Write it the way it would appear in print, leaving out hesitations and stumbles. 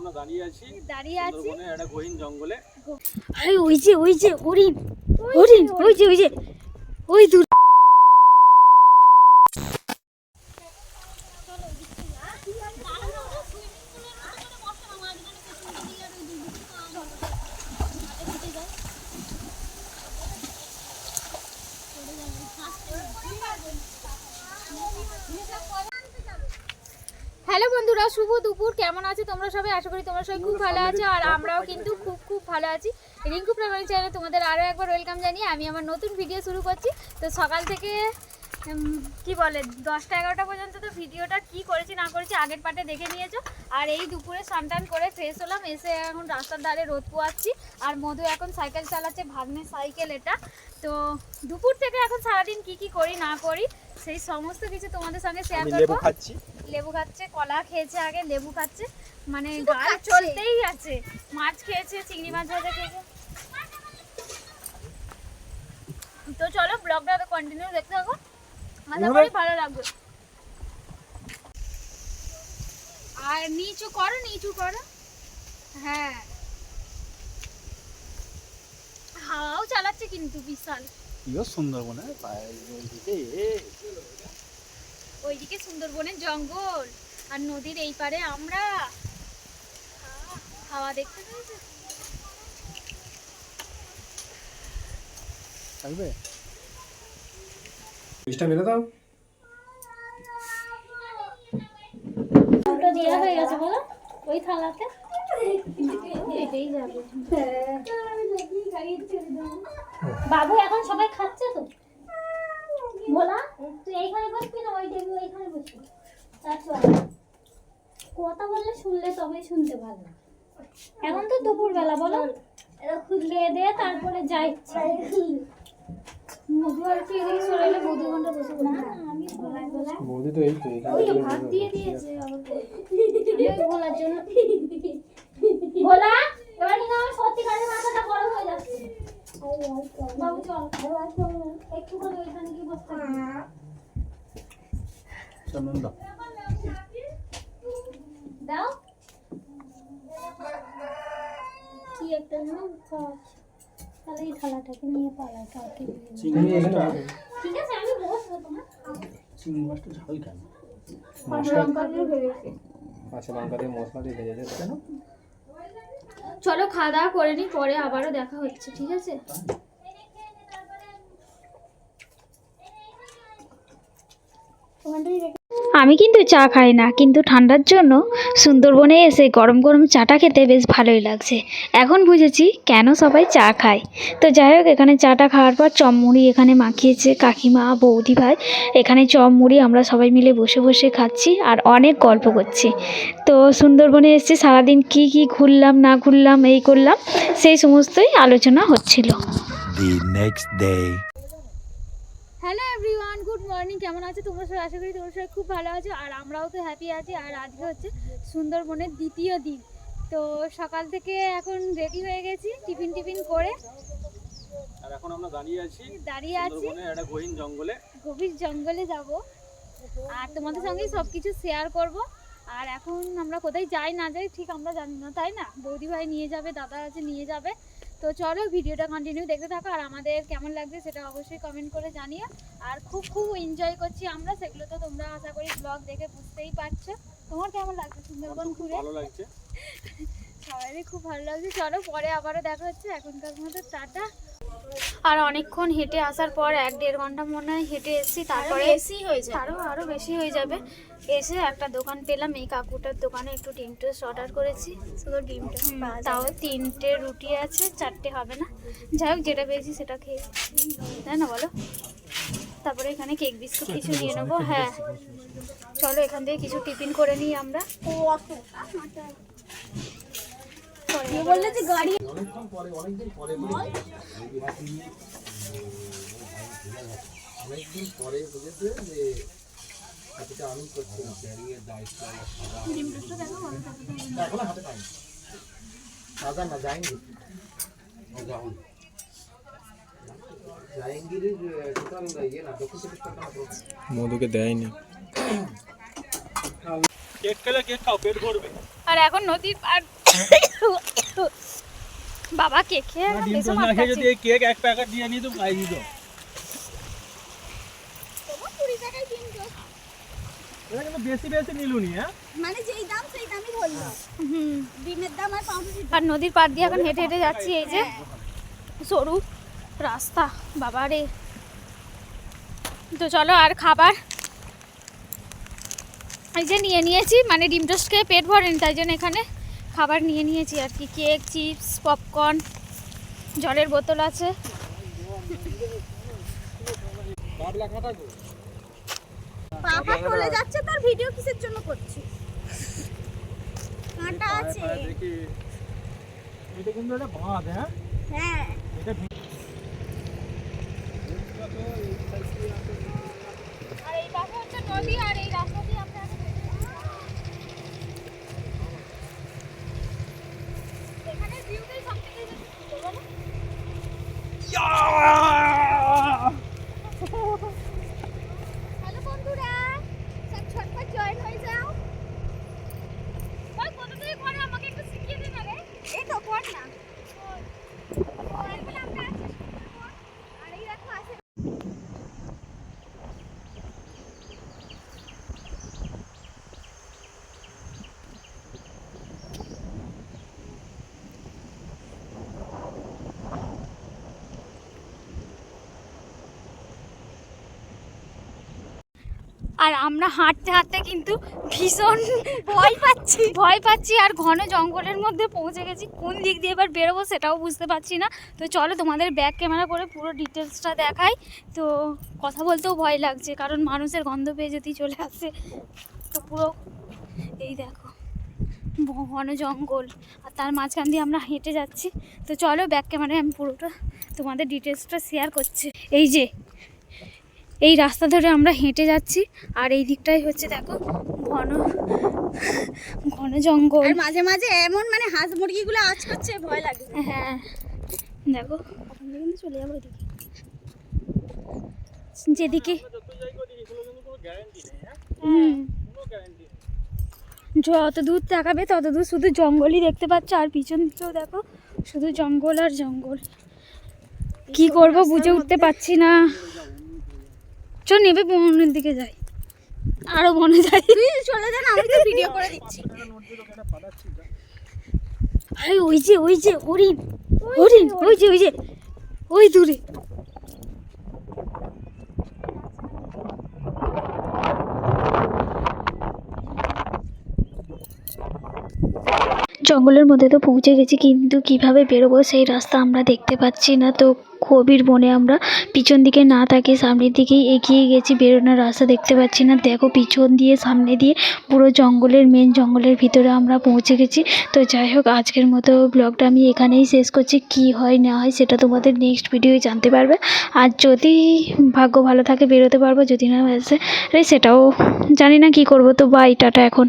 আমরা দাঁড়িয়ে আছি সুন্দরবনের একটা গহীন জঙ্গলে। ওই যে হরিণ হরিণ ওই যে ওই দূর। হ্যালো বন্ধুরা, শুভ দুপুর। কেমন আছো তোমরা সবাই? আশা করি তোমরা সবাই খুব ভালো আছো, আর আমরাও কিন্তু খুব ভালো আছি। রিঙ্কু প্রামাণিক চ্যানেলে তোমাদের আরও একবার ওয়েলকাম জানিয়ে আমি আমার নতুন ভিডিও শুরু করছি। তো সকাল থেকে কি বলে 10টা 11টা পর্যন্ত তো ভিডিওটা কি করেছি না করেছি আগের পার্টে দেখে নিয়েছো। আর এই দুপুরে স্নান করে ফ্রেশ হলাম, এসে এখন রাস্তার ধারে রোদ পোয়াচ্ছি। আর মধু এখন সাইকেল চালাচ্ছে, ভাগ্নের সাইকেল এটা। তো দুপুর থেকে এখন সারাদিন কি করি না করি সেই সমস্ত কিছু তোমাদের সঙ্গে শেয়ার করবো। লেবু খাচ্ছে, কলা খেয়েছে, আগে লেবু খাচ্ছে, মানে গাল চলতেই আছে। মাছ খেয়েছে, চিংড়ি মাছ ভাজা খেয়েছে। তো চলো ব্লগটা কন্টিনিউ দেখতে থাকো, আশা করি ভালো লাগবে। আর নিচু করো। হ্যাঁ, হাওয়াও চালাচ্ছে কিন্তু বিশাল। সুন্দরবনের ওইদিকে সুন্দরবনের জঙ্গল আর নদীর এই পারে আমরা হাওয়া দেখতে পেয়েছি। মেরে দাও। ওটা দেয়া হয়ে গেছে বলো ওই থালাতে, এটাই যাবে। বাবু এখন সবাই খাচ্ছে তো। বলা তুই এইখানে বসবি না ওই টেবিল ওইখানে বসবি। কথা বললে শুনলে তবেই শুনতে পারবে। এখন তো দুপুর বেলা বলো, খেয়ে দিয়ে তারপরে যাই। মধু আর একটু এদিকে চলে এলে 2 ঘন্টা বসে না, আমি বৌদি তো এই তো ওই ভাত দিয়ে দিয়েছে আমাকে বলার জন্য। বলা এবার কিন্তু আমার সত্যিকারের মাথাটা গরম হয়ে যাচ্ছে। বাবু চল একটু করে ওইখানে কি বসতে দাও কি একটা নাম। তাহলে এই থালাটাকে নিয়ে পালাই কাউকে। ঠিক আছে আমি বসবো। তোমার চিংড়ি মাছটা ঝাল কেন? চলো খাওয়া দাওয়া করে নি, পরে আবারও দেখা হচ্ছে, ঠিক আছে? আমি কিন্তু চা খাই না, কিন্তু ঠান্ডার জন্য সুন্দরবনে এসে গরম গরম চাটা খেতে বেশ ভালোই লাগছে। এখন বুঝেছি কেন সবাই চা খায়। তো যাই হোক, এখানে চাটা খাওয়ার পর চপ মুড়ি এখানে মাখিয়েছে কাকিমা, বৌদি ভাই। এখানে চপ মুড়ি আমরা সবাই মিলে বসে বসে খাচ্ছি আর অনেক গল্প করছি। তো সুন্দরবনে এসে সারাদিন কি ঘুরলাম না ঘুরলাম এই করলাম সেই সমস্তই আলোচনা হচ্ছিল। Hello everyone, good morning. কেমন আছো তোমরা সবাই? আশা করি তোমরা সবাই খুব ভালো আছো, আর আমরাও তো হ্যাপি আছি। আর আজকে হচ্ছে সুন্দরবনের দ্বিতীয় দিন। তো সকাল থেকে এখন রেডি হয়ে গেছি টিফিন করে, আর এখন আমরা দাঁড়িয়ে আছি সুন্দরবনের একটা গহীন জঙ্গলে। গভীর জঙ্গলে যাব আর তোমাদের সঙ্গে সব কিছু শেয়ার করব। আর এখন আমরা কোথায় যাই না যাই ঠিক আমরা জানি না, তাই না? বৌদি ভাই নিয়ে যাবে, দাদা আছে নিয়ে যাবে। তো চলো ভিডিওটা কন্টিনিউ দেখতে থাকো, আর আমাদের কেমন লাগছে সেটা অবশ্যই কমেন্ট করে জানিও। আর খুব এনজয় করছি আমরা, সেগুলো তো তোমরা আশা করি ব্লগ দেখে বুঝতেই পারছো। তোমার কেমন লাগছে সুন্দরবন ঘুরে? ভালো লাগছে, সবারই খুব ভালো লাগছে। চলো পরে আবারও দেখা হচ্ছে, এখনকার মতো টাটা। আর অনেকক্ষণ হেঁটে আসার পর 1-1.5 ঘন্টা মনে হয় হেঁটে এসেছি, তারপরে আরো বেশি হয়ে যাবে। এসে একটা দোকান পেলাম, এই কাকুটার দোকানে একটু ডিম টোস্ট অর্ডার করেছি। শুধু ডিমটা, তাও 3টে রুটি আছে, 4টে হবে না। যাই হোক যেটা পেয়েছি সেটা খেয়েছি, তাই না বলো? তারপরে এখানে কেক বিস্কুট কিছু নিয়ে নেবো। হ্যাঁ চলো এখান থেকে কিছু টিফিন করে নিই আমরা। বললে যে গাড়ি অনেকদিন পরে বুঝেছে যে এতটা আনন্দ করছে না। এখন হাতে পাই দাদা না যায়নি, মধুকে দেয়নি। কেক খেলে কেক খাও, পেট ভরবে। আর এখন নদীর পার বাবা কেক খেয়ে ডিম বেশি টোস্ট না খেয়ে যদি এই কেক এক প্যাকেট দিয়ে নিই তো খাই দিত। এটা কিন্তু বেশি বেশি নিলুনি, হ্যাঁ মানে যেই দাম সেই দামই বললো, ডিমের দাম আর পাউরুটির দাম। আর নদীর পাড় দিয়ে এখন হেঁটে হেঁটে যাচ্ছি। এই যে সরু রাস্তা বাবা রে। তো চলো আর খাবার এই যে নিয়ে নিয়েছি, মানে ডিম টোস্ট খেয়ে পেট ভরেনি তাই জন্য এখানে খাবার নিয়ে নিয়েছি আর কি। কেক, চিপস, পপকর্ন, জলের বোতল আছে। পাপা চলে যাচ্ছে, তোর ভিডিও কিসের জন্য করছিস? কাঁটা আছে। দেখি এটা কিন্তু একটা বাঁধ, হ্যাঁ হ্যাঁ এটা আর এই পাশে হচ্ছে নদী, আর এই রাস্তা দিয়ে আমরা এখানে ভিউটাই সবথেকে সুন্দর, বলো? হ্যালো বন্ধুরা, সব ছটফট জয়েন হয়ে যাও। ভাই কত থেকে করে আমাকে একটু শিখিয়ে দে না রে। এই তো কর না। তারপরে আমরা আছি সুন্দরবন, আর এই দেখো আছে আর আমরা হাঁটতে হাঁটতে কিন্তু ভীষণ ভয় পাচ্ছি আর ঘন জঙ্গলের মধ্যে পৌঁছে গেছি। কোন দিক দিয়ে এবার বেরোবো সেটাও বুঝতে পারছি না। তো চলো তোমাদের ব্যাক ক্যামেরা করে পুরো ডিটেলসটা দেখাই। তো কথা বলতেও ভয় লাগছে, কারণ মানুষের গন্ধ পেয়ে যদি চলে আসে। তো পুরো এই দেখো ঘন জঙ্গল, আর তার মাঝখান দিয়ে আমরা হেঁটে যাচ্ছি। তো চলো ব্যাক ক্যামেরায় আমি পুরোটা তোমাদের ডিটেলসটা শেয়ার করছি। এই যে এই রাস্তা ধরে আমরা হেঁটে যাচ্ছি, আর এই দিকটাই হচ্ছে দেখো ঘন ঘন জঙ্গল। আর মাঝে মাঝে এমন মানে হাঁস মুরগিগুলো আওয়াজ করছে, ভয় লাগে। হ্যাঁ দেখো কিন্তু চলে যাবো ওইদিকে, যেদিকে যত যাই করি এগুলো কিন্তু কোনো গ্যারান্টি নেই, হ্যাঁ কোনো গ্যারান্টি নেই। যত দূর তাকাবে তত দূর শুধু জঙ্গলই দেখতে পাচ্ছ, আর পিছন দিকেও দেখো শুধু জঙ্গল আর জঙ্গল। কি করব বুঝে উঠতে পারছি না। চ নেবে বনের দিকে যাই, আরো বনে যাই। তুই চলে যা না, আমি তো ভিডিও করে দিচ্ছি। আরে ওই যে হরিণ হরিণ, ওই যে ওই দূরে। জঙ্গলের মধ্যে তো পৌঁছে গেছি, কিন্তু কিভাবে বেরোবো সেই রাস্তা আমরা দেখতে পাচ্ছি না। তো গভীর বনে আমরা পিছন দিকে না তাকিয়ে সামনের দিকেই এগিয়ে গেছি, বেরোনোর রাস্তা দেখতে পাচ্ছি না। দেখো পিছন দিয়ে সামনে দিয়ে পুরো জঙ্গলের মেন জঙ্গলের ভিতরে আমরা পৌঁছে গেছি। তো যাই হোক আজকের মতো ব্লগটা আমি এখানেই শেষ করছি। কি হয় না হয় সেটা তোমাদের নেক্সট ভিডিওয় জানতে পারবে। আর যদি ভাগ্য ভালো থাকে বেরোতে পারবো, যদি না আসে সেটাও জানি না কি করব। তো বাই, টাটা এখন।